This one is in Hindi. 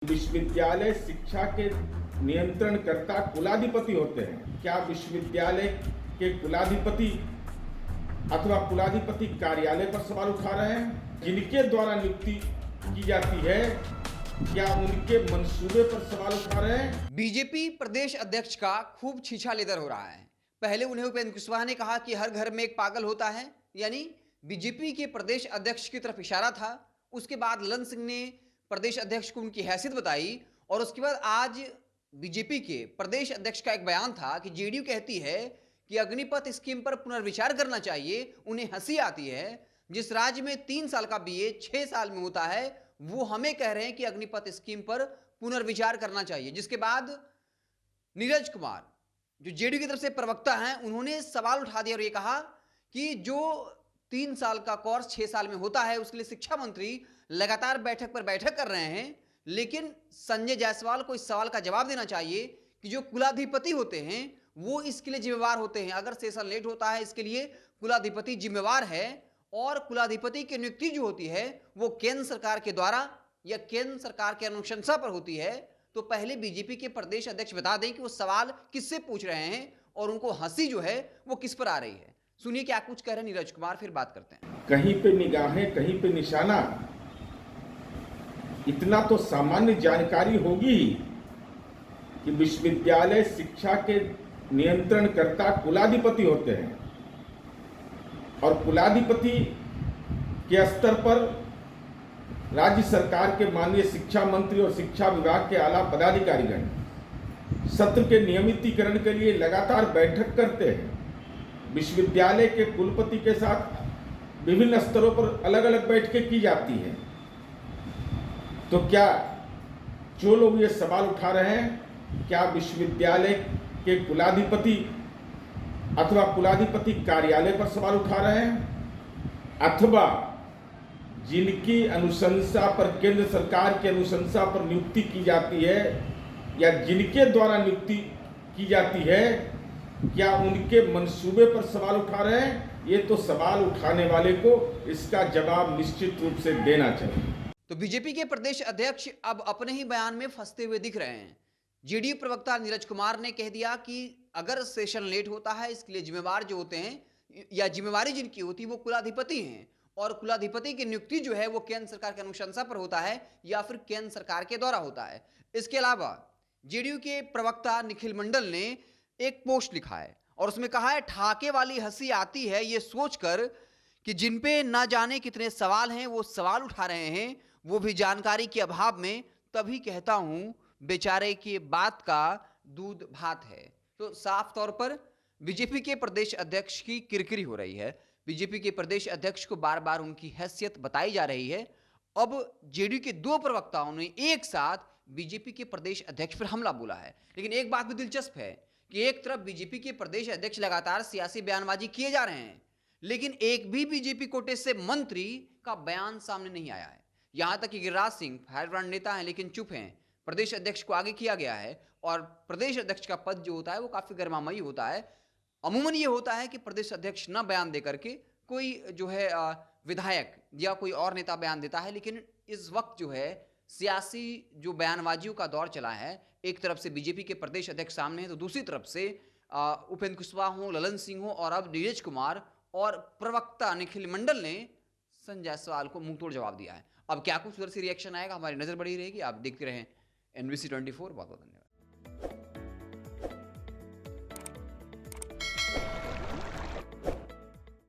विश्वविद्यालय शिक्षा के नियंत्रणकर्ता कुलाधिपति होते हैं। क्या विश्वविद्यालय के कुलाधिपति अथवा कुलाधिपति कार्यालय पर सवाल उठा रहे हैं? जिनके द्वारा नियुक्ति की जाती है, क्या उनके मंसूबे पर सवाल उठा रहे हैं? बीजेपी प्रदेश अध्यक्ष का खूब छीछा लेदर हो रहा है। पहले उन्हें उपेंद्र कुशवाहा ने कहा कि हर घर में एक पागल होता है, यानी बीजेपी के प्रदेश अध्यक्ष की तरफ इशारा था। उसके बाद ललन सिंह ने प्रदेश अध्यक्ष को उनकी हैसियत बताई और उसके बाद आज बीजेपी के प्रदेश अध्यक्ष का एक बयान था कि जेडीयू कहती है कि अग्निपथ स्कीम पर पुनर्विचार करना चाहिए। उन्हें हंसी आती है, जिस राज्य में 3 साल का बीए 6 साल में होता है, वो हमें कह रहे हैं कि अग्निपथ स्कीम पर पुनर्विचार करना चाहिए। जिसके बाद नीरज कुमार, जो जेडीयू की तरफ से प्रवक्ता हैं, उन्होंने सवाल उठा दिया और ये कहा कि जो 3 साल का कोर्स 6 साल में होता है, उसके लिए शिक्षा मंत्री लगातार बैठक पर बैठक कर रहे हैं, लेकिन संजय जायसवाल को इस सवाल का जवाब देना चाहिए कि जो कुलाधिपति होते हैं वो इसके लिए जिम्मेवार होते हैं। अगर सेशन लेट होता है, इसके लिए कुलाधिपति जिम्मेवार है और कुलाधिपति की नियुक्ति जो होती है वो केंद्र सरकार के द्वारा या केंद्र सरकार के अनुशंसा पर होती है। तो पहले बीजेपी के प्रदेश अध्यक्ष बता दें कि वो सवाल किससे पूछ रहे हैं और उनको हंसी जो है वो किस पर आ रही है। सुनिए क्या कुछ कह रहे हैं नीरज कुमार, फिर बात करते हैं। कहीं पे निगाहें, कहीं पे निशाना, इतना तो सामान्य जानकारी होगी ही कि विश्वविद्यालय शिक्षा के नियंत्रणकर्ता कुलाधिपति होते हैं और कुलाधिपति के स्तर पर राज्य सरकार के माननीय शिक्षा मंत्री और शिक्षा विभाग के आला पदाधिकारीगण सत्र के नियमितीकरण के लिए लगातार बैठक करते हैं। विश्वविद्यालय के कुलपति के साथ विभिन्न स्तरों पर अलग अलग बैठकें की जाती हैं। तो क्या जो लोग ये सवाल उठा रहे हैं, क्या विश्वविद्यालय के कुलाधिपति अथवा कुलाधिपति कार्यालय पर सवाल उठा रहे हैं, अथवा जिनकी अनुशंसा पर, केंद्र सरकार की अनुशंसा पर नियुक्ति की जाती है या जिनके द्वारा नियुक्ति की जाती है, क्या उनके मंसूबे पर सवाल उठा रहे हैं? ये तो सवाल उठाने वाले को इसका जवाब निश्चित रूप से देना चाहिए। तो बीजेपी के प्रदेश अध्यक्ष अब अपने ही बयान में फंसते हुए दिख रहे हैं। जेडीयू प्रवक्ता नीरज कुमार ने कह दिया कि अगर सेशन लेट होता है, इसके लिए जिम्मेवार जो होते हैं या जिम्मेवारी जिनकी होती है वो कुलाधिपति हैं और कुलाधिपति की नियुक्ति जो है वो केंद्र सरकार की अनुशंसा पर होता है या फिर केंद्र सरकार के द्वारा होता है। इसके अलावा जेडीयू के प्रवक्ता निखिल मंडल ने एक पोस्ट लिखा है और उसमें कहा है, ठाके वाली हंसी आती है ये सोचकर कि जिन पे ना जाने कितने सवाल हैं वो सवाल उठा रहे हैं, वो भी जानकारी के अभाव में। तभी कहता हूं बेचारे की बात का दूध भात है। तो साफ तौर पर बीजेपी के प्रदेश अध्यक्ष की किरकिरी हो रही है। बीजेपी के प्रदेश अध्यक्ष को बार बार उनकी हैसियत बताई जा रही है। अब जेडीयू के 2 प्रवक्ताओं ने एक साथ बीजेपी के प्रदेश अध्यक्ष पर हमला बोला है। लेकिन एक बात भी दिलचस्प है कि एक तरफ बीजेपी के प्रदेश अध्यक्ष लगातार सियासी बयानबाजी किए जा रहे हैं, लेकिन एक भी बीजेपी कोटे से मंत्री का बयान सामने नहीं आया है। यहां तक कि गिरिराज सिंह फायरब्रांड नेता हैं लेकिन चुप हैं। प्रदेश अध्यक्ष को आगे किया गया है और प्रदेश अध्यक्ष का पद जो होता है वो काफी गर्मामयी होता है। अमूमन ये होता है कि प्रदेश अध्यक्ष न बयान देकर के कोई जो है विधायक या कोई और नेता बयान देता है, लेकिन इस वक्त जो है सियासी जो बयानबाजियों का दौर चला है, एक तरफ से बीजेपी के प्रदेश अध्यक्ष सामने है तो दूसरी तरफ से उपेंद्र कुशवाहा हो, ललन सिंह हो और अब नीरज कुमार और प्रवक्ता निखिल मंडल ने संजय जायसवाल को मुंहतोड़ जवाब दिया है। अब क्या कुछ उधर से रिएक्शन आएगा, हमारी नजर बड़ी रहेगी। आप देखते रहें NBC 24। बहुत बहुत धन्यवाद।